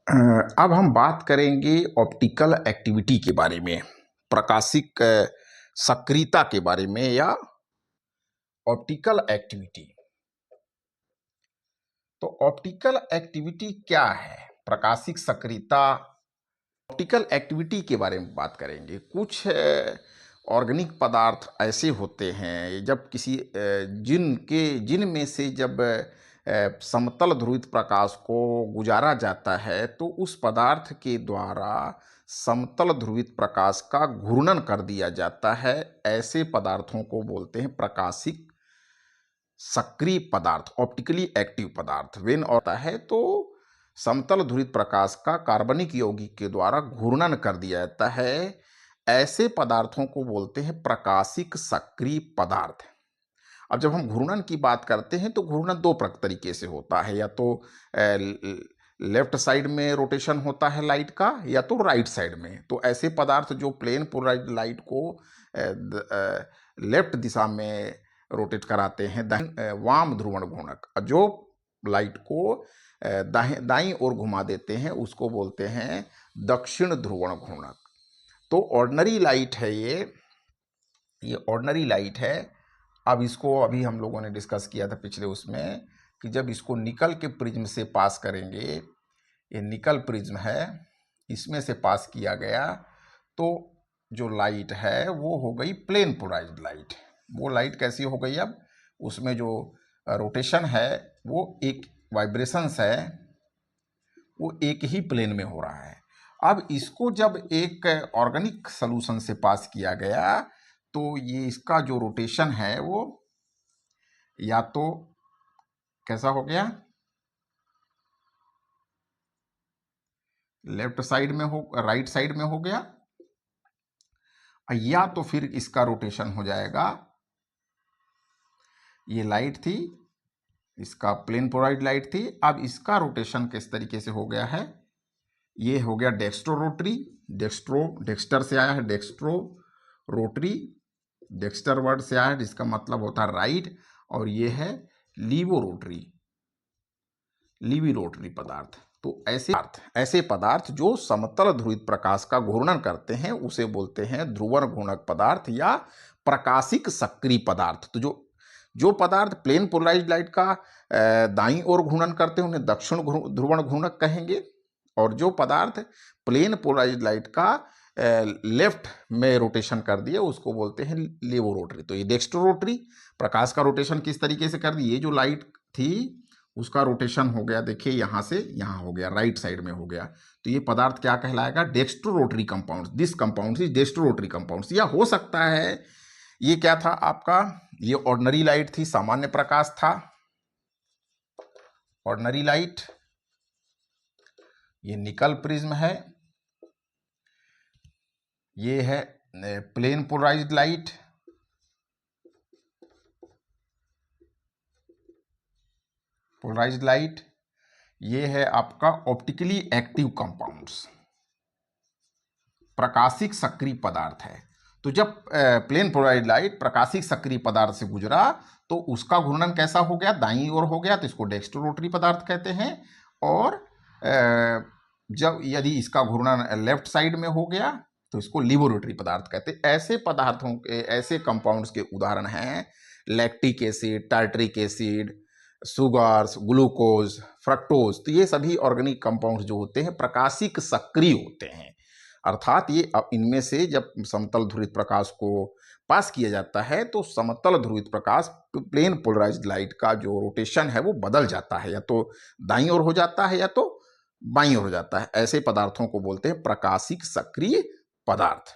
अब हम बात करेंगे ऑप्टिकल एक्टिविटी के बारे में, प्रकाशिक सक्रियता के बारे में या ऑप्टिकल एक्टिविटी। तो ऑप्टिकल एक्टिविटी क्या है, प्रकाशिक सक्रियता, ऑप्टिकल एक्टिविटी के बारे में बात करेंगे। कुछ ऑर्गेनिक पदार्थ ऐसे होते हैं जब किसी जिन में से जब समतल ध्रुवित प्रकाश को गुजारा जाता है तो उस पदार्थ के द्वारा समतल ध्रुवित प्रकाश का घूर्णन कर दिया जाता है। ऐसे पदार्थों को बोलते हैं प्रकाशिक सक्रिय पदार्थ, ऑप्टिकली एक्टिव पदार्थ। वेन होता है तो समतल ध्रुवित प्रकाश का कार्बनिक यौगिक के द्वारा घूर्णन कर दिया जाता है। ऐसे पदार्थों को बोलते हैं प्रकाशिक सक्रिय पदार्थ। अब जब हम घूर्णन की बात करते हैं तो घूर्णन दो तरीके से होता है, या तो लेफ्ट साइड में रोटेशन होता है लाइट का, या तो राइट साइड में। तो ऐसे पदार्थ जो प्लेन पोलराइज्ड लाइट को लेफ्ट दिशा में रोटेट कराते हैं, वाम ध्रुवण घूर्णक, जो लाइट को दाईं ओर घुमा देते हैं उसको बोलते हैं दक्षिण ध्रुवण घूर्णक। तो ऑर्डिनरी लाइट है ये ऑर्डिनरी लाइट है। अब इसको अभी हम लोगों ने डिस्कस किया था पिछले उसमें कि जब इसको निकल के प्रिज्म से पास करेंगे, ये निकल प्रिज्म है, इसमें से पास किया गया तो जो लाइट है वो हो गई प्लेन पोलराइज्ड लाइट। वो लाइट कैसी हो गई, अब उसमें जो रोटेशन है वो एक वाइब्रेशंस है वो एक ही प्लेन में हो रहा है। अब इसको जब एक ऑर्गेनिक सॉल्यूशन से पास किया गया तो ये इसका जो रोटेशन है वो या तो कैसा हो गया, लेफ्ट साइड में हो, राइट साइड में हो गया, या तो फिर इसका रोटेशन हो जाएगा, ये लाइट थी, इसका प्लेन पोलराइज्ड लाइट थी, अब इसका रोटेशन किस तरीके से हो गया है, ये हो गया डेक्स्ट्रो रोटरी, डेक्स्टर से आया है डेक्स्ट्रो रोटरी, डेक्स्टर वर्ड से आया है जिसका मतलब होता है राइट, और ये है लीवो रोटरी पदार्थ। तो ऐसे पदार्थ जो समतल ध्रुवित प्रकाश का घूर्णन करते हैं उसे बोलते हैं ध्रुवण घूर्णक पदार्थ या प्रकाशिक सक्रिय पदार्थ। तो जो पदार्थ प्लेन पोलराइज्ड लाइट का दाईं ओर घूर्णन करते हैं उन्हें दक्षिण ध्रुवण घूर्णक कहेंगे, और जो पदार्थ प्लेन पोलराइज्ड लाइट का लेफ्ट में रोटेशन कर दिए उसको बोलते हैं लेवो रोटरी। तो ये डेक्स्ट्रो रोटरी, प्रकाश का रोटेशन किस तरीके से कर दिए, ये जो लाइट थी उसका रोटेशन हो गया, देखिए यहाँ से यहाँ हो गया, राइट साइड में हो गया, तो ये पदार्थ क्या कहलाएगा, dextro rotary compound. This compound is dextro rotary compound. या हो सकता है ये क्या था आपका, ये ऑर्डिनरी लाइट थी, सामान्य प्रकाश था, ऑर्डिनरी लाइट, ये निकल प्रिज्म है, ये है प्लेन पोलराइज्ड लाइट, ये है आपका ऑप्टिकली एक्टिव कंपाउंड्स, प्रकाशिक सक्रिय पदार्थ है। तो जब प्लेन पोलराइज्ड लाइट प्रकाशिक सक्रिय पदार्थ से गुजरा तो उसका घूर्णन कैसा हो गया, दाईं ओर हो गया, तो इसको डेक्स्ट्रो रोटरी पदार्थ कहते हैं। और जब यदि इसका घूर्णन लेफ्ट साइड में हो गया तो इसको लीवो रोटरी पदार्थ कहते हैं। ऐसे पदार्थों के, ऐसे कंपाउंड्स के उदाहरण हैं lactic acid, tartaric acid, sugars, glucose, fructose. तो ये सभी ऑर्गेनिक कंपाउंड्स जो होते हैं प्रकाशिक सक्रिय होते हैं, अर्थात ये इनमें से जब समतल ध्रुवित प्रकाश को पास किया जाता है तो समतल ध्रुवित प्रकाश प्लेन पोलराइज्ड लाइट का जो रोटेशन है वो बदल जाता है, या तो दाईं ओर हो जाता है या तो बाईं ओर हो जाता है। ऐसे पदार्थों को बोलते हैं प्रकाशिक सक्रिय पदार्थ।